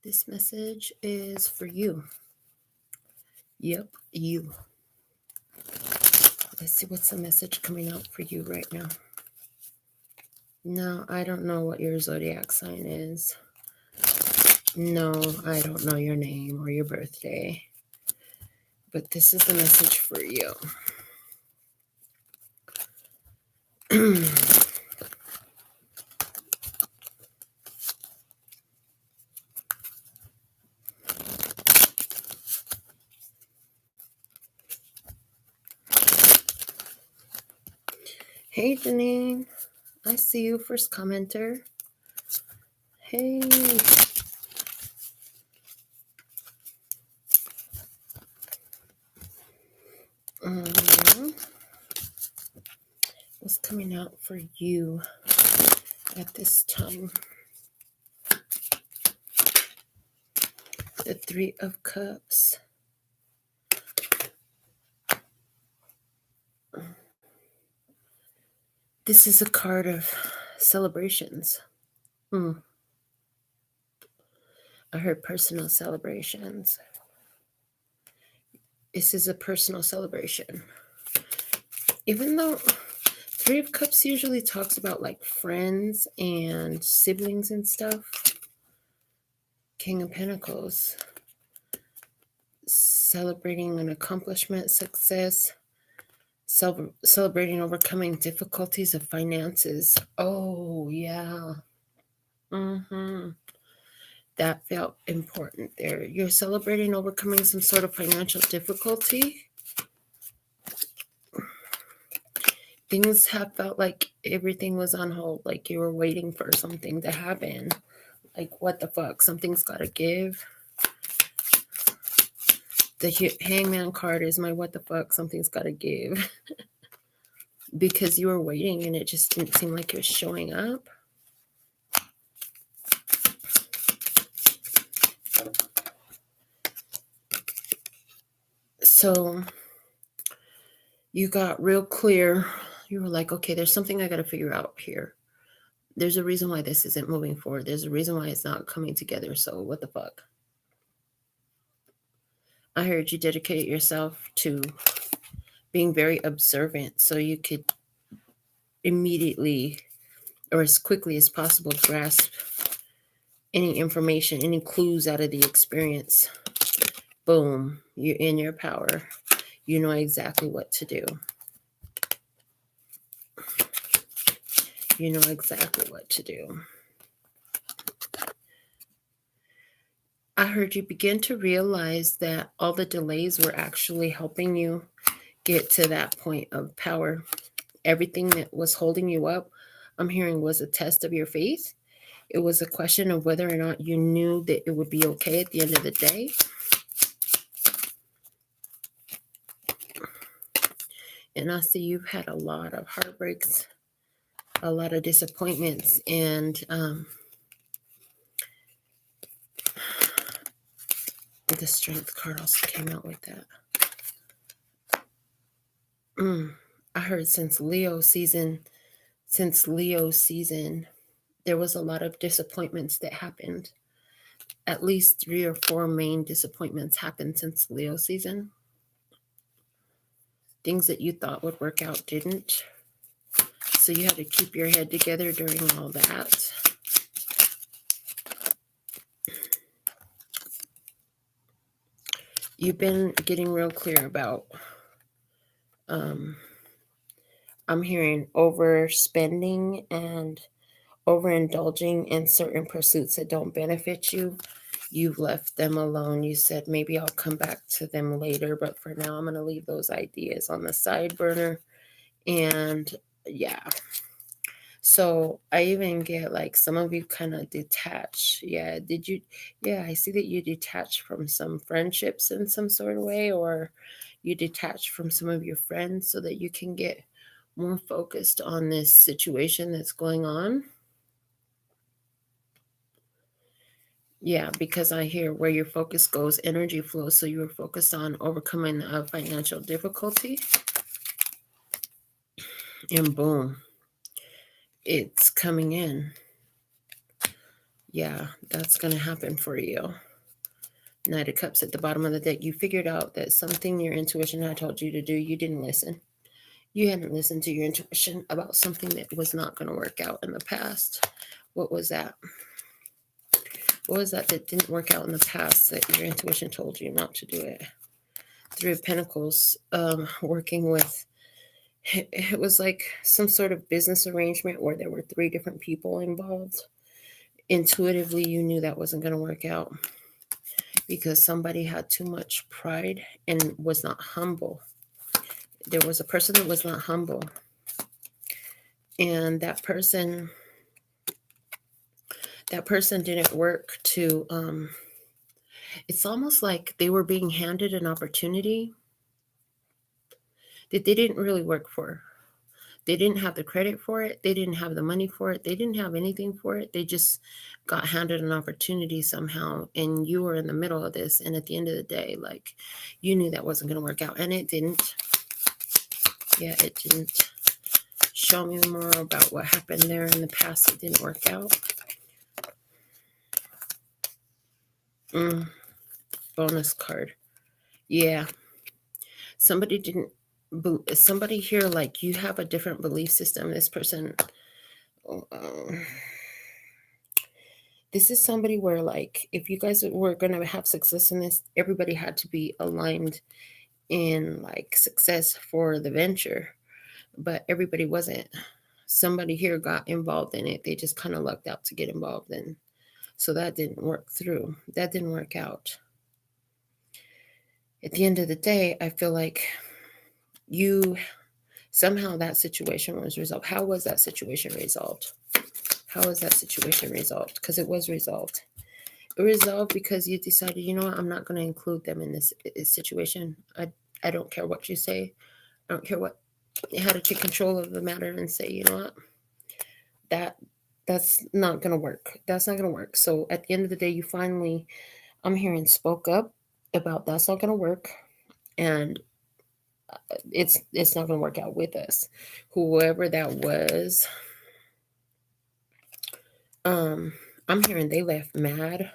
This message is for you. Yep, you. Let's see what's the message coming out for you right now. No, I don't know what your zodiac sign is. No, I don't know your name or your birthday. But this is the message for you. Hey, Janine. I see you, first commenter. Hey. What's coming out for you at this time? The Three of Cups. This is a card of celebrations. I heard personal celebrations. This is a personal celebration. Even though Three of Cups usually talks about like friends and siblings and stuff. King of Pentacles. Celebrating an accomplishment, success. Celebrating overcoming difficulties of finances. Oh, yeah. That felt important there. You're celebrating overcoming some sort of financial difficulty. Things have felt like everything was on hold, like you were waiting for something to happen. Like, what the fuck? Something's got to give. The Hangman card is my what the fuck, something's got to give. Because you were waiting and it just didn't seem like it was showing up. So you got real clear. You were like, okay, there's something I got to figure out here. There's a reason why this isn't moving forward. There's a reason why it's not coming together. So what the fuck? I heard you dedicate yourself to being very observant so you could immediately or as quickly as possible grasp any information, any clues out of the experience. Boom, you're in your power. You know exactly what to do. You know exactly what to do. I heard you begin to realize that all the delays were actually helping you get to that point of power. Everything that was holding you up, I'm hearing, was a test of your faith. It was a question of whether or not you knew that it would be okay at the end of the day. And I see you've had a lot of heartbreaks, a lot of disappointments, and the Strength card also came out with that. I heard since Leo season, there was a lot of disappointments that happened. At least 3 or 4 main disappointments happened since Leo season. Things that you thought would work out didn't. So you had to keep your head together during all that. You've been getting real clear about, I'm hearing overspending and overindulging in certain pursuits that don't benefit you. You've left them alone. You said, maybe I'll come back to them later, but for now, I'm going to leave those ideas on the side burner. And yeah. So I even get like some of you kind of detach. Yeah. Did you? Yeah. I see that you detach from some friendships in some sort of way, or you detach from some of your friends so that you can get more focused on this situation that's going on. Yeah, because I hear where your focus goes, energy flows. So you were focused on overcoming a financial difficulty. And boom, it's coming in. Yeah, that's going to happen for you. Knight of Cups at the bottom of the deck. You figured out that something your intuition had told you to do, you didn't listen. You hadn't listened to your intuition about something that was not going to work out in the past. What was that? What was that didn't work out in the past that your intuition told you not to do it? Three of Pentacles, working with, it was like some sort of business arrangement where there were 3 different people involved. Intuitively, you knew that wasn't going to work out because somebody had too much pride and was not humble. There was a person that was not humble. And that person didn't work to, it's almost like they were being handed an opportunity that they didn't really work for. They didn't have the credit for it. They didn't have the money for it. They didn't have anything for it. They just got handed an opportunity somehow. And you were in the middle of this. And at the end of the day, like, you knew that wasn't going to work out. And it didn't. Yeah, it didn't. Show me more about what happened there in the past that didn't work out. Bonus card. Yeah. Somebody here, like, you have a different belief system. This person, this is somebody where, like, if you guys were going to have success in this, everybody had to be aligned in, like, success for the venture, but everybody wasn't. Somebody here got involved in it. They just kind of lucked out to get involved in. So that didn't work through. That didn't work out. At the end of the day, I feel like somehow that situation was resolved. How was that situation resolved? How was that situation resolved? Because it was resolved. It resolved because you decided, you know what, I'm not going to include them in this situation. I don't care what you say. I don't care what. You had to take control of the matter and say, you know what, that's not going to work. That's not going to work. So at the end of the day, you finally, I'm hearing, spoke up about that's not going to work. And it's not going to work out with us. Whoever that was, I'm hearing they left mad.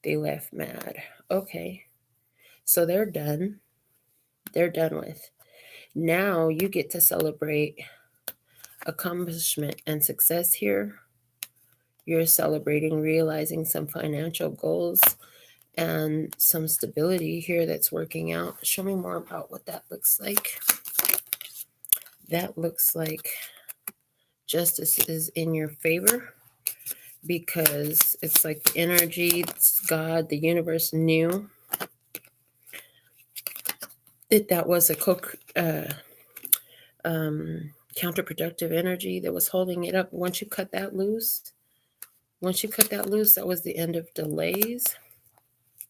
They left mad. Okay. So they're done. They're done with. Now you get to celebrate accomplishment and success here. You're celebrating realizing some financial goals and some stability here that's working out. Show me more about what that looks like. That looks like justice is in your favor because it's like the energy, God, the universe knew that was a counterproductive energy that was holding it up. Once you cut that loose, that was the end of delays.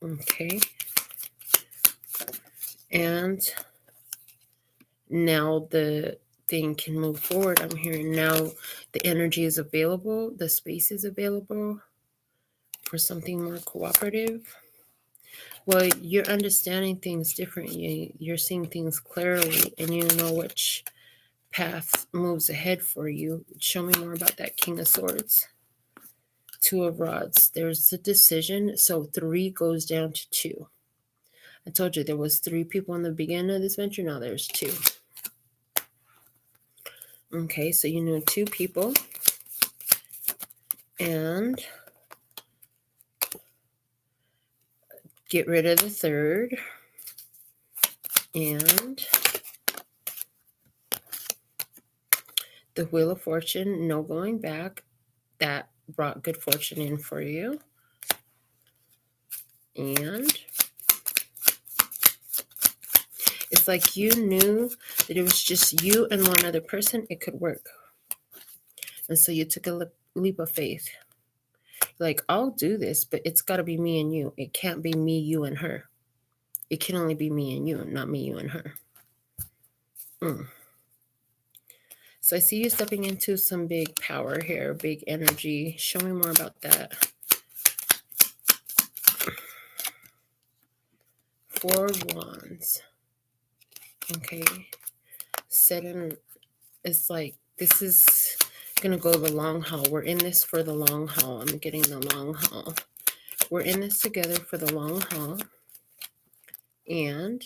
Okay. And now the thing can move forward. I'm hearing now the energy is available. The space is available for something more cooperative. Well, you're understanding things differently. You're seeing things clearly, and you know which path moves ahead for you. Show me more about that King of Swords. 2 of Rods. There's a decision. So 3 goes down to 2. I told you there was 3 people in the beginning of this venture. Now there's 2. Okay, so you know 2 people. And get rid of the 3rd. And the Wheel of Fortune, no going back. That brought good fortune in for you. And it's like you knew that it was just you and one other person. It could work. And so you took a leap of faith. Like, I'll do this, but it's got to be me and you. It can't be me, you, and her. It can only be me and you, not me, you, and her. So I see you stepping into some big power here, big energy. Show me more about that. 4 of Wands. Okay. It's like, this is going to go the long haul. We're in this for the long haul. I'm getting the long haul. We're in this together for the long haul. And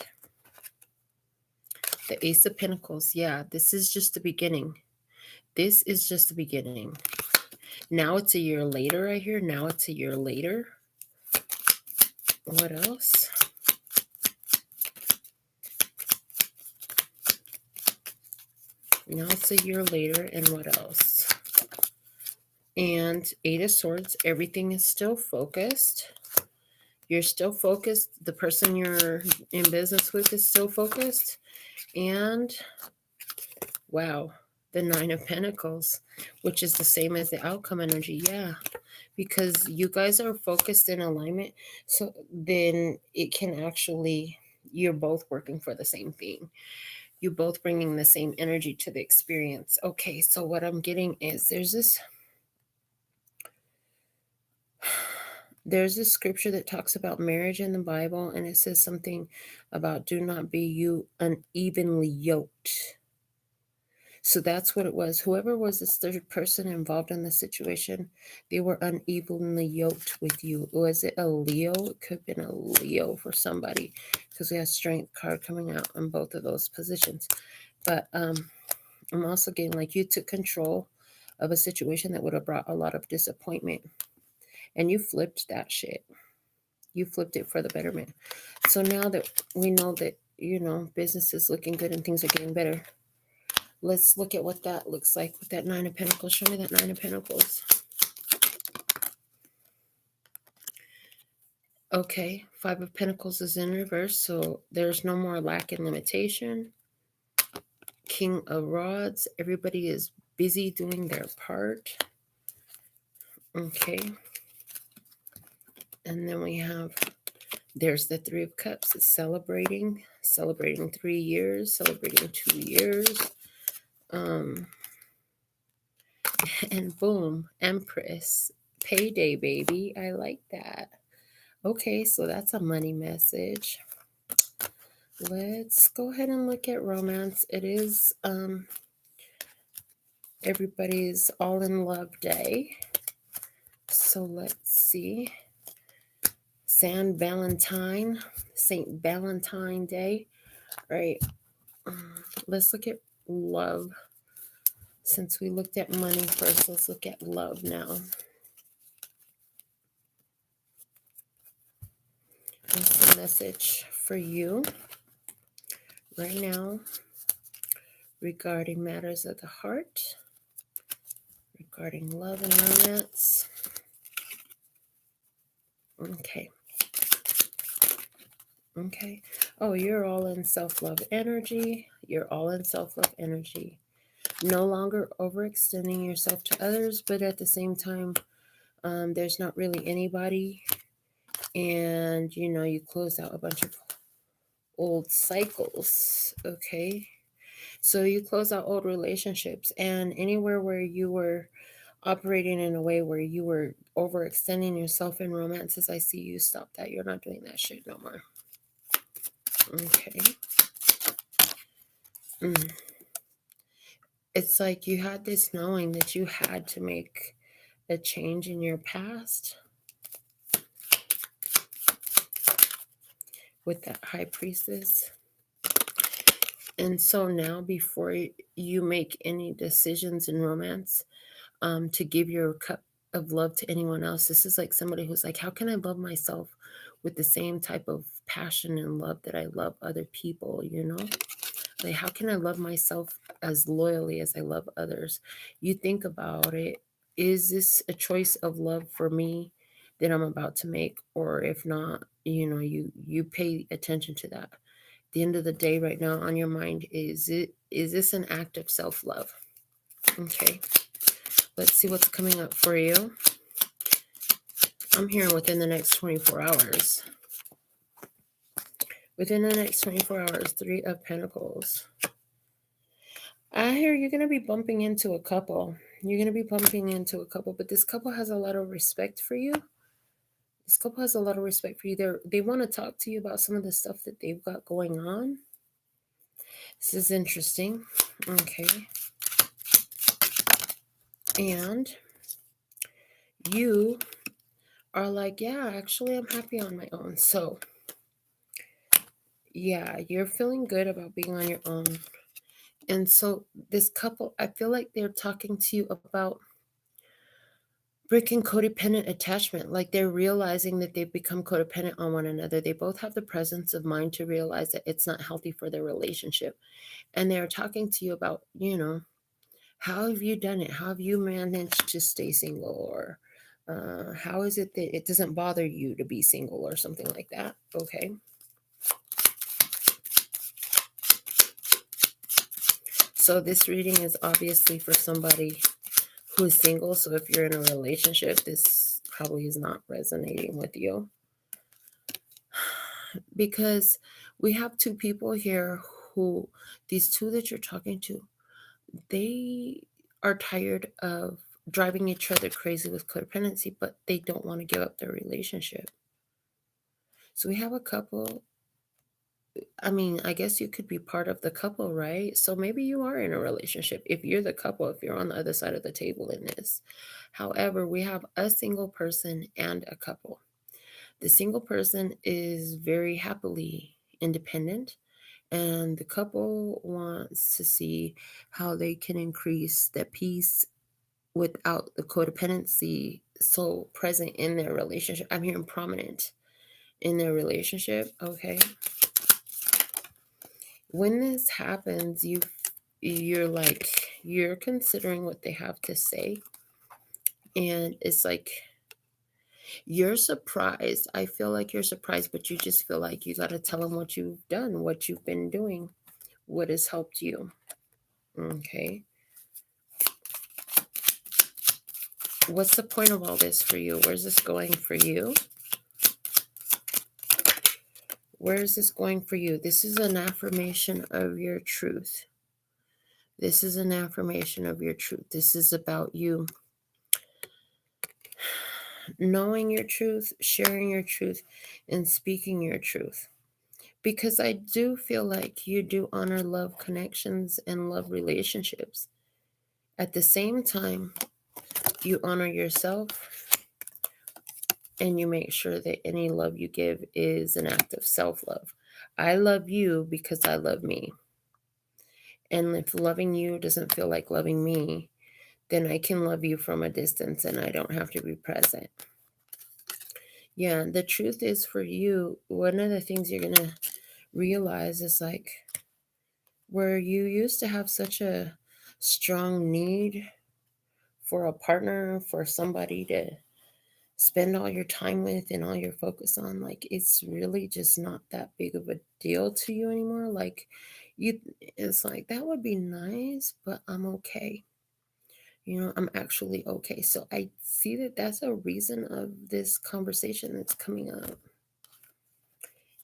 the Ace of Pentacles. Yeah, this is just the beginning. This is just the beginning. Now it's a year later, I hear. Now it's a year later. What else? Now it's a year later, and what else? And Eight of Swords. Everything is still focused. You're still focused. The person you're in business with is still focused. And wow, the Nine of Pentacles, which is the same as the outcome energy. Yeah, because you guys are focused in alignment. So then it can actually, you're both working for the same thing. You're both bringing the same energy to the experience. Okay, so what I'm getting is there's this scripture that talks about marriage in the Bible, and it says something about do not be you unevenly yoked. So that's what it was. Whoever was this third person involved in the situation, they were unevenly yoked with you. Was it a Leo? It could have been a Leo for somebody, because we have Strength card coming out in both of those positions. But I'm also getting like you took control of a situation that would have brought a lot of disappointment. And you flipped that shit. You flipped it for the betterment. So now that we know that, business is looking good and things are getting better, let's look at what that looks like with that Nine of Pentacles. Show me that Nine of Pentacles. Okay, Five of Pentacles is in reverse, so there's no more lack and limitation. King of Rods, everybody is busy doing their part. Okay. And then we have, there's the Three of Cups. It's celebrating 3 years, celebrating 2 years. And boom, Empress. Payday, baby. I like that. Okay, so that's a money message. Let's go ahead and look at romance. It is everybody's all in love day. So let's see. Saint Valentine Day. All right. Let's look at love. Since we looked at money first, let's look at love now. What's the message for you right now regarding matters of the heart, regarding love and romance? Okay. Okay. Oh, you're all in self-love energy. You're all in self-love energy. No longer overextending yourself to others, but at the same time, there's not really anybody. And, you close out a bunch of old cycles. Okay. So you close out old relationships, and anywhere where you were operating in a way where you were overextending yourself in romances, I see you stop that. You're not doing that shit no more. Okay. It's like you had this knowing that you had to make a change in your past with that High Priestess. And so now, before you make any decisions in romance, to give your cup of love to anyone else, this is like somebody who's like, how can I love myself with the same type of passion and love that I love other people, Like, how can I love myself as loyally as I love others? You think about it. Is this a choice of love for me that I'm about to make? Or if not, you pay attention to that. At the end of the day, right now on your mind, is this an act of self-love? Okay. Let's see what's coming up for you. I'm hearing within the next 24 hours. Within the next 24 hours, Three of Pentacles. I hear you're going to be bumping into a couple. You're going to be bumping into a couple, but this couple has a lot of respect for you. This couple has a lot of respect for you. They want to talk to you about some of the stuff that they've got going on. This is interesting. Okay. And you are like, yeah, actually, I'm happy on my own. So, yeah, you're feeling good about being on your own. And so, this couple, I feel like they're talking to you about breaking codependent attachment. Like they're realizing that they've become codependent on one another. They both have the presence of mind to realize that it's not healthy for their relationship. And they're talking to you about, how have you done it? How have you managed to stay single? Or how is it that it doesn't bother you to be single or something like that? Okay. So this reading is obviously for somebody who is single. So if you're in a relationship, this probably is not resonating with you. Because we have two people here who, these two that you're talking to, they are tired of driving each other crazy with codependency, but they don't want to give up their relationship. So we have a couple. I mean, I guess you could be part of the couple, right? So maybe you are in a relationship if you're the couple, if you're on the other side of the table in this. However, we have a single person and a couple. The single person is very happily independent, and the couple wants to see how they can increase the peace without the codependency so present in their relationship. I'm hearing prominent in their relationship. Okay. When this happens, you're considering what they have to say, and it's like you're surprised. I feel like you're surprised, but you just feel like you got to tell them what you've done, what you've been doing, what has helped you. Okay. What's the point of all this for you? Where's this going for you? Where is this going for you? This is an affirmation of your truth. This is an affirmation of your truth. This is about you knowing your truth, sharing your truth, and speaking your truth. Because I do feel like you do honor love connections and love relationships. At the same time, you honor yourself and you make sure that any love you give is an act of self-love. I love you because I love me. And if loving you doesn't feel like loving me, then I can love you from a distance and I don't have to be present. Yeah, the truth is for you, one of the things you're going to realize is like where you used to have such a strong need for a partner, for somebody to spend all your time with and all your focus on, like it's really just not that big of a deal to you anymore. Like it's like that would be nice, but I'm okay. I'm actually okay. So I see that that's a reason of this conversation that's coming up.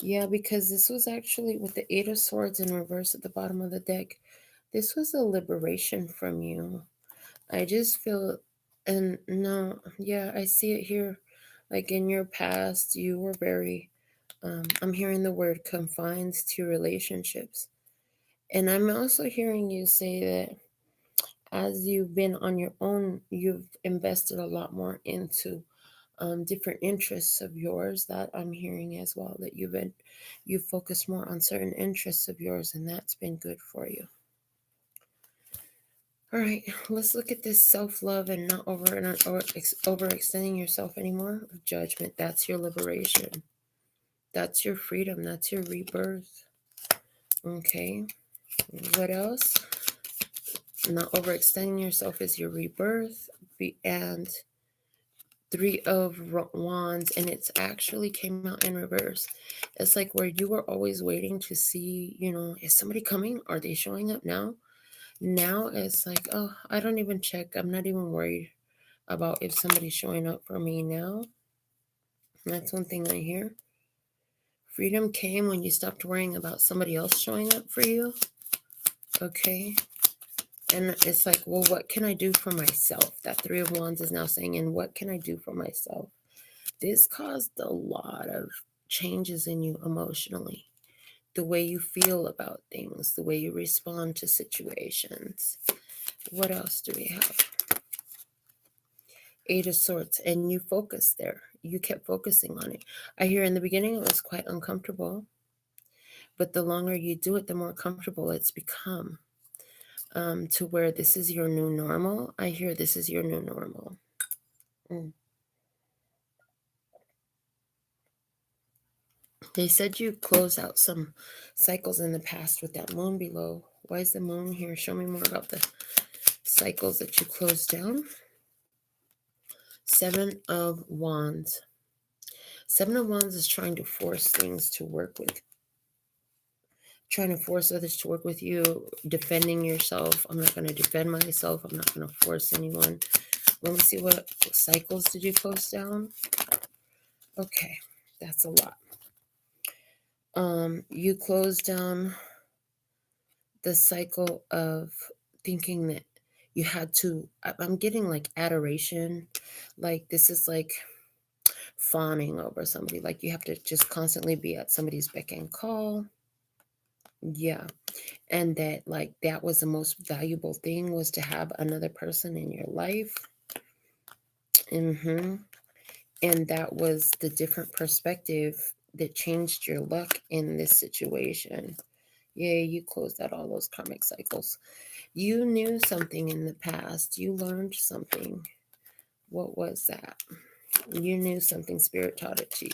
Yeah, because this was actually with the Eight of Swords in reverse at the bottom of the deck. This was a liberation from you. I just feel, and no, yeah, I see it here. Like in your past, you were very, I'm hearing the word confined to relationships. And I'm also hearing you say that as you've been on your own, you've invested a lot more into different interests of yours. That I'm hearing as well, that you've focused more on certain interests of yours, and that's been good for you. All right, let's look at this self-love and not overextending yourself anymore. Judgment, that's your liberation. That's your freedom. That's your rebirth. Okay, what else? Not overextending yourself is your rebirth. And Three of Wands, and it's actually came out in reverse. It's like where you were always waiting to see, is somebody coming? Are they showing up now? Now it's like, oh, I don't even check. I'm not even worried about if somebody's showing up for me now. That's one thing I hear. Freedom came when you stopped worrying about somebody else showing up for you. Okay. And it's like, well, what can I do for myself? That Three of Wands is now saying, and what can I do for myself? This caused a lot of changes in you emotionally. The way you feel about things, the way you respond to situations. What else do we have? Eight of Swords, and you focused there. You kept focusing on it. I hear in the beginning it was quite uncomfortable, but the longer you do it, the more comfortable it's become, to where this is your new normal. I hear this is your new normal. They said you closed out some cycles in the past with that moon below. Why is the moon here? Show me more about the cycles that you closed down. Seven of Wands. Seven of Wands is trying to force things to work with. Trying to force others to work with you. Defending yourself. I'm not going to defend myself. I'm not going to force anyone. Let me see what cycles did you close down? Okay, that's a lot. You closed down the cycle of thinking that you had to, I'm getting like adoration, like this is like fawning over somebody, like you have to just constantly be at somebody's beck and call. Yeah. And that like that was the most valuable thing, was to have another person in your life. And that was the different perspective that changed your luck in this situation. Yeah, you closed out all those karmic cycles. You knew something in the past. You learned something. What was that? You knew something. Spirit taught it to you.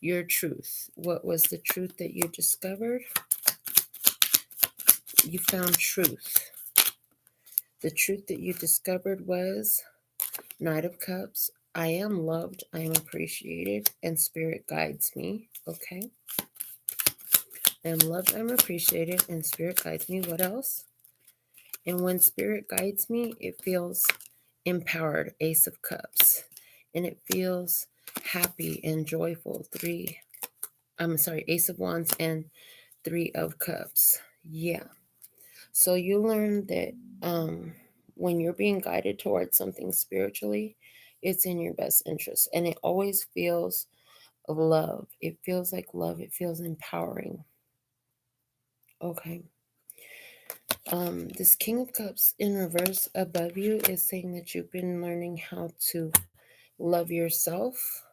Your truth. What was the truth that you discovered? You found truth. The truth that you discovered was Knight of Cups. I am loved. I am appreciated. And Spirit guides me. Okay. I am loved. I am appreciated. And Spirit guides me. What else? And when Spirit guides me, it feels empowered. Ace of Cups. And it feels happy and joyful. Ace of Wands and Three of Cups. Yeah. So you learn that when you're being guided towards something spiritually, it's in your best interest. And it always feels love. It feels like love. It feels empowering. Okay. This King of Cups in reverse above you is saying that you've been learning how to love yourself.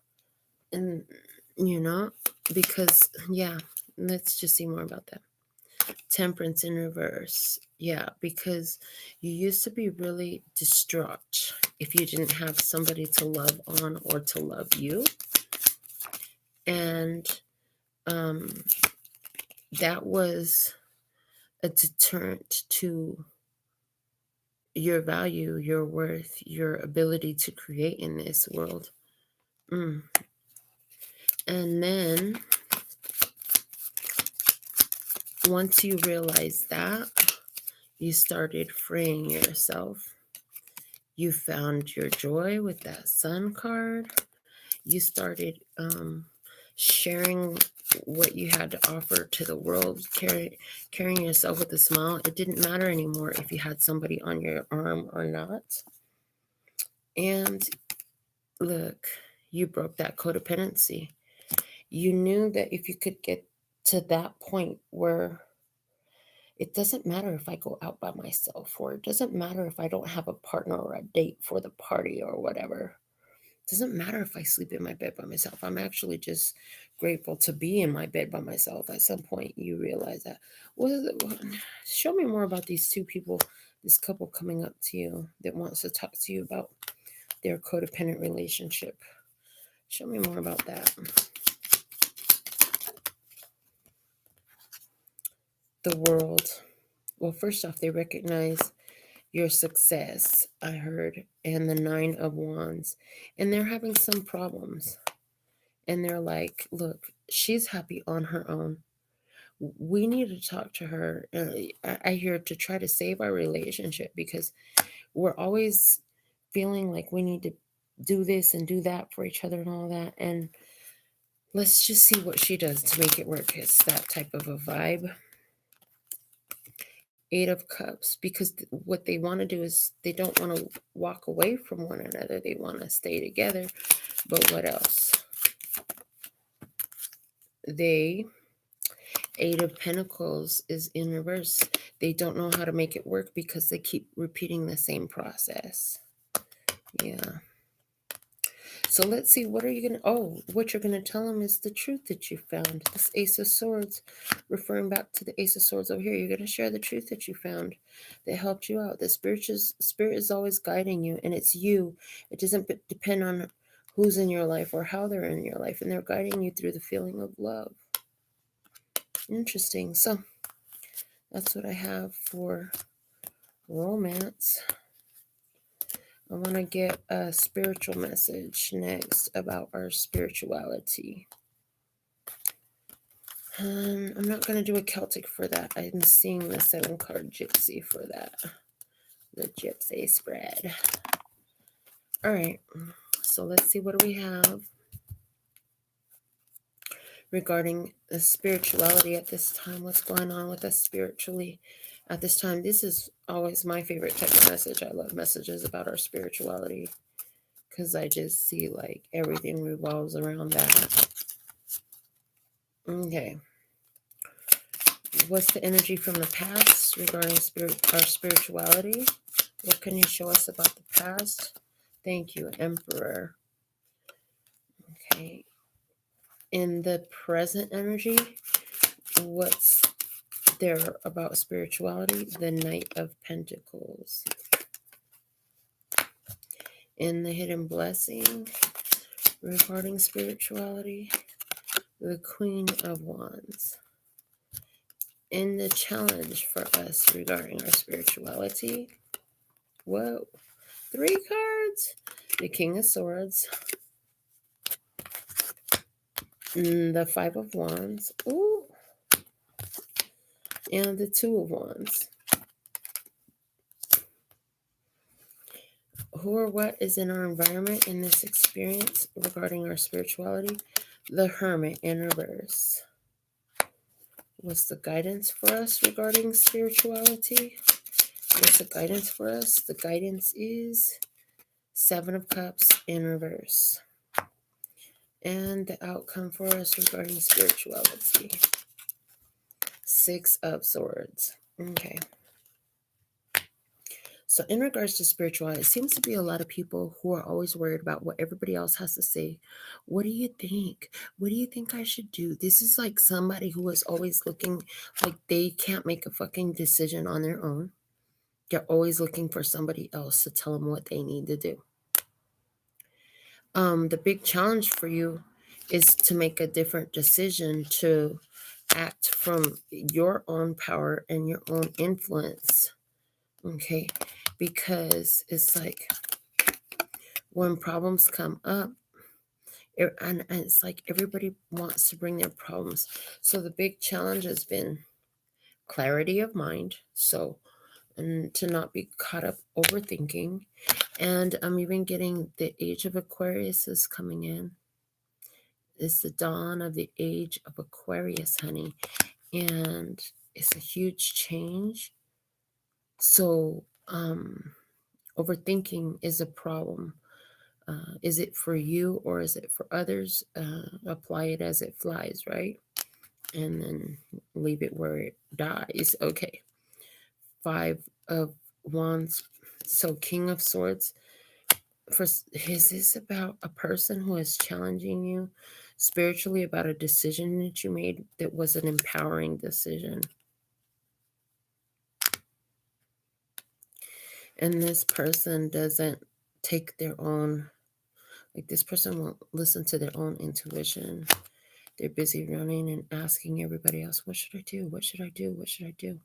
And, because, yeah, let's just see more about that. Temperance in reverse. Yeah, because you used to be really distraught if you didn't have somebody to love on or to love you. And that was a deterrent to your value, your worth, your ability to create in this world. And then once you realized that, you started freeing yourself. You found your joy with that Sun card. You started sharing what you had to offer to the world, carrying yourself with a smile. It didn't matter anymore if you had somebody on your arm or not. And look, you broke that codependency. You knew that if you could get to that point where it doesn't matter if I go out by myself, or it doesn't matter if I don't have a partner or a date for the party or whatever. It doesn't matter if I sleep in my bed by myself. I'm actually just grateful to be in my bed by myself. At some point, you realize that. Show me more about these two people, this couple coming up to you that wants to talk to you about their codependent relationship. Show me more about that. The World. Well, first off, they recognize your success, I heard, and the Nine of Wands. And they're having some problems. And they're like, look, she's happy on her own. We need to talk to her. I hear to try to save our relationship, because we're always feeling like we need to do this and do that for each other and all that. And let's just see what she does to make it work. It's that type of a vibe. Eight of Cups, because what they want to do is they don't want to walk away from one another. They want to stay together. But what else? Eight of Pentacles is in reverse. They don't know how to make it work because they keep repeating the same process. Yeah. So let's see, what are you going to, what you're going to tell them is the truth that you found. This Ace of Swords, referring back to the Ace of Swords over here. You're going to share the truth that you found that helped you out. The spirit is always guiding you, and it's you. It doesn't depend on who's in your life or how they're in your life, and they're guiding you through the feeling of love. Interesting. So that's what I have for romance. I want to get a spiritual message next about our spirituality. I'm not going to do a Celtic for that. I'm seeing the 7-card Gypsy for that. The Gypsy spread. All right. So let's see, what do we have regarding the spirituality at this time? What's going on with us spiritually at this time? This is always my favorite type of message. I love messages about our spirituality because I just see like everything revolves around that. Okay. What's the energy from the past regarding our spirituality? What can you show us about the past? Thank you, Emperor. Okay. In the present energy, what's there about spirituality? The Knight of Pentacles. In the hidden blessing regarding spirituality, the Queen of Wands. In the challenge for us regarding our spirituality, 3 cards. The King of Swords. The 5 of Wands. Ooh. And the 2 of Wands. Who or what is in our environment in this experience regarding our spirituality? The Hermit in reverse. What's the guidance for us regarding spirituality? What's the guidance for us? The guidance is 7 of Cups in reverse. And the outcome for us regarding spirituality, 6 of Swords. Okay. So in regards to spirituality, it seems to be a lot of people who are always worried about what everybody else has to say. What do you think? What do you think I should do? This is like somebody who is always looking like they can't make a fucking decision on their own. They're always looking for somebody else to tell them what they need to do. The big challenge for you is to make a different decision, to act from your own power and your own influence. Okay, because it's like when problems come up, and it's like everybody wants to bring their problems. So the big challenge has been clarity of mind. So, and to not be caught up overthinking. And I'm even getting the age of Aquarius is coming in. It's the dawn of the age of Aquarius, honey. And it's a huge change. So, overthinking is a problem. Is it for you or is it for others? Apply it as it flies, right? And then leave it where it dies. Okay. 5 of Wands. So King of Swords. Is this about a person who is challenging you spiritually about a decision that you made that was an empowering decision? And this person doesn't take their own, like this person won't listen to their own intuition. They're busy running and asking everybody else, what should I do? What should I do? What should I do?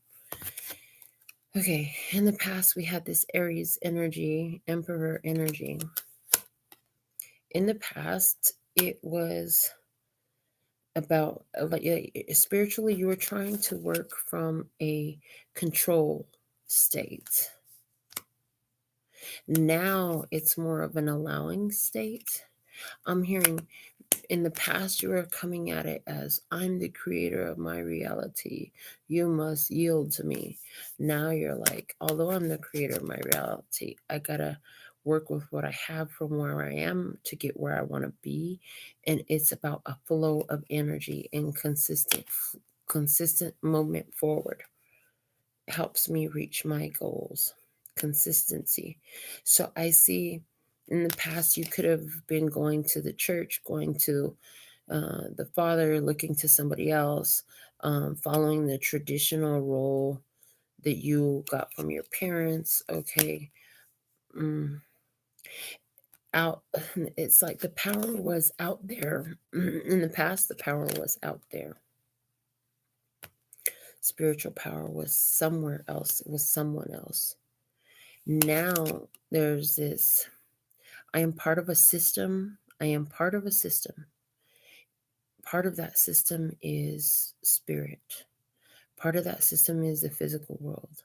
Okay, in the past, we had this Aries energy, Emperor energy. In the past, it was about, spiritually, you were trying to work from a control state. Now, it's more of an allowing state. I'm hearing in the past, you were coming at it as, I'm the creator of my reality. You must yield to me. Now you're like, although I'm the creator of my reality, I gotta work with what I have from where I am to get where I want to be. And it's about a flow of energy and consistent movement forward. Helps me reach my goals. Consistency. So I see In the past, you could have been going to the church, going to the Father, looking to somebody else, following the traditional role that you got from your parents. Okay. Out, it's like the power was out there. In the past, the power was out there. Spiritual power was somewhere else. It was someone else. Now there's this, I am part of a system. I am part of a system. Part of that system is spirit. Part of that system is the physical world.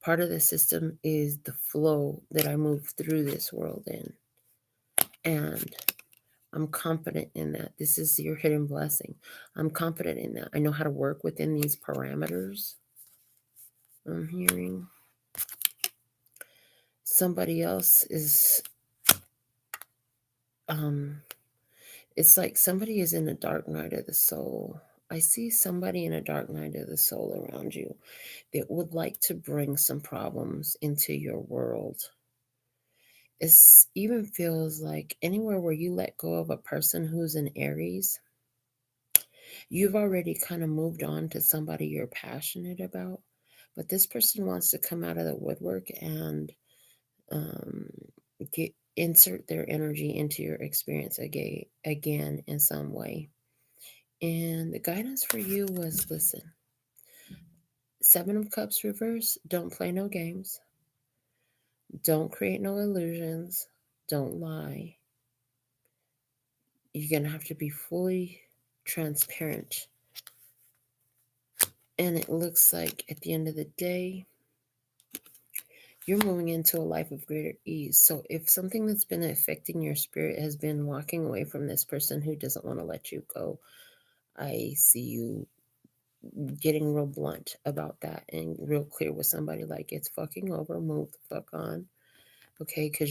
Part of the system is the flow that I move through this world in. And I'm confident in that. This is your hidden blessing. I'm confident in that. I know how to work within these parameters. I'm hearing somebody else is, it's like somebody is in a dark night of the soul. I see somebody in a dark night of the soul around you that would like to bring some problems into your world. It even feels like anywhere where you let go of a person who's an Aries, you've already kind of moved on to somebody you're passionate about. But this person wants to come out of the woodwork and insert their energy into your experience again in some way. And the guidance for you was, listen, 7 of Cups reverse, don't play no games. Don't create no illusions. Don't lie. You're going to have to be fully transparent. And it looks like at the end of the day, you're moving into a life of greater ease. So if something that's been affecting your spirit has been walking away from this person who doesn't want to let you go, I see you getting real blunt about that and real clear with somebody, like, it's fucking over, move the fuck on. Okay, because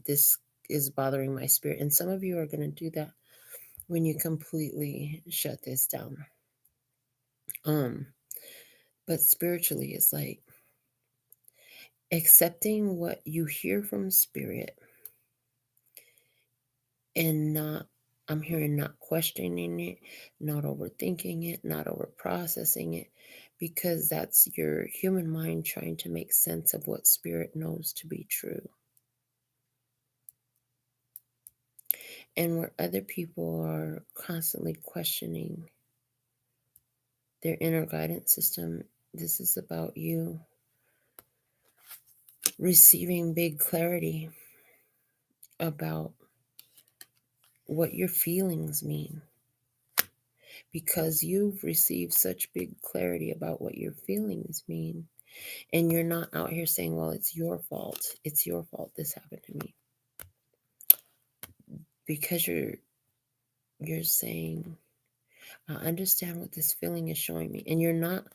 this is bothering my spirit. And some of you are going to do that when you completely shut this down. But spiritually, it's like accepting what you hear from spirit and not, I'm hearing not questioning it, not overthinking it, not over processing it, because that's your human mind trying to make sense of what spirit knows to be true. And where other people are constantly questioning their inner guidance system, this is about you receiving big clarity about what your feelings mean. Because you've received such big clarity about what your feelings mean. And you're not out here saying, well, it's your fault. It's your fault this happened to me. Because you're saying, I understand what this feeling is showing me. And you're not,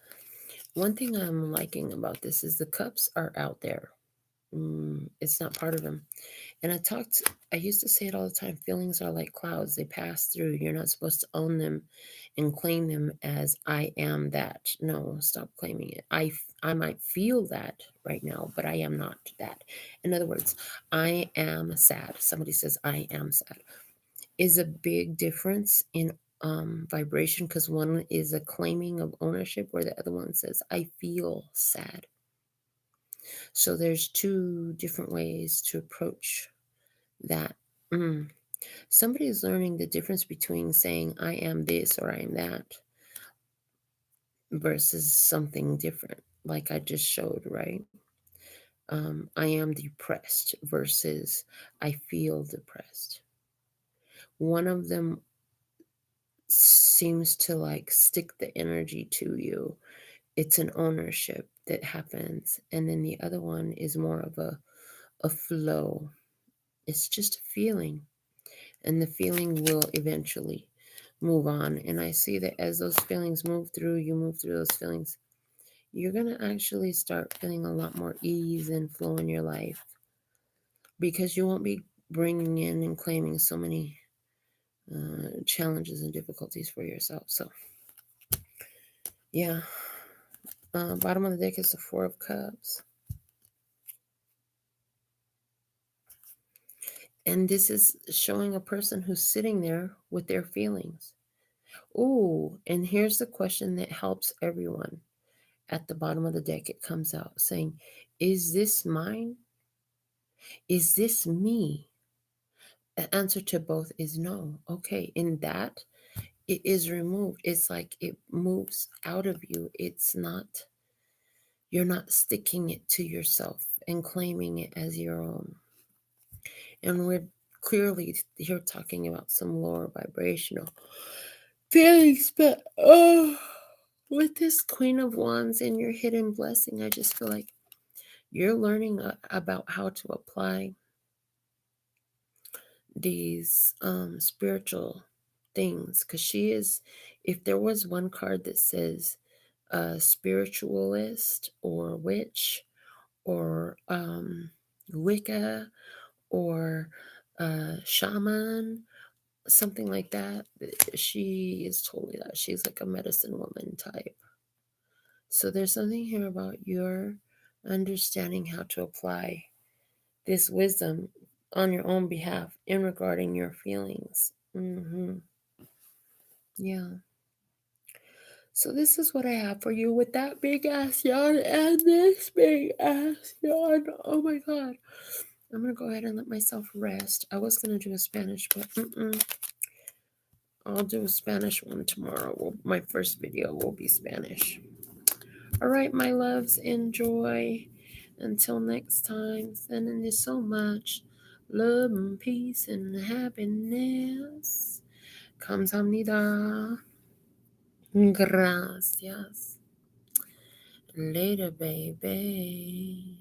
one thing I'm liking about this is the cups are out there. It's not part of them. And I used to say it all the time, feelings are like clouds. They pass through. You're not supposed to own them and claim them as I am that. No, stop claiming it. I might feel that right now, but I am not that. In other words, I am sad. Somebody says I am sad. Is a big difference in vibration, because one is a claiming of ownership where the other one says I feel sad. So there's 2 different ways to approach that. Somebody is learning the difference between saying I am this or I am that versus something different, like I just showed, right? I am depressed versus I feel depressed. One of them seems to like stick the energy to you. It's an ownership that happens. And then the other one is more of a flow. It's just a feeling. And the feeling will eventually move on. And I see that as those feelings move through, you move through those feelings, you're going to actually start feeling a lot more ease and flow in your life, because you won't be bringing in and claiming so many challenges and difficulties for yourself. So, yeah. Bottom of the deck is the 4 of Cups. And this is showing a person who's sitting there with their feelings. Ooh, and here's the question that helps everyone. At the bottom of the deck, it comes out saying, is this mine? Is this me? The answer to both is no. Okay, in that, it is removed. It's like it moves out of you. It's not, you're not sticking it to yourself and claiming it as your own. And we're clearly here talking about some lower vibrational feelings, but with this Queen of Wands and your hidden blessing, I just feel like you're learning about how to apply these spiritual things, because she is, if there was one card that says spiritualist or witch or Wicca or shaman, something like that, she is totally that. She's like a medicine woman type. So there's something here about your understanding how to apply this wisdom on your own behalf in regarding your feelings. Yeah. So this is what I have for you with that big ass yawn and this big ass yawn. Oh my god. I'm going to go ahead and let myself rest. I was going to do a Spanish, but I'll do a Spanish one tomorrow. Well, my first video will be Spanish. All right, my loves, enjoy. Until next time, sending you so much love and peace and happiness. 감사합니다. Gracias. Later, baby.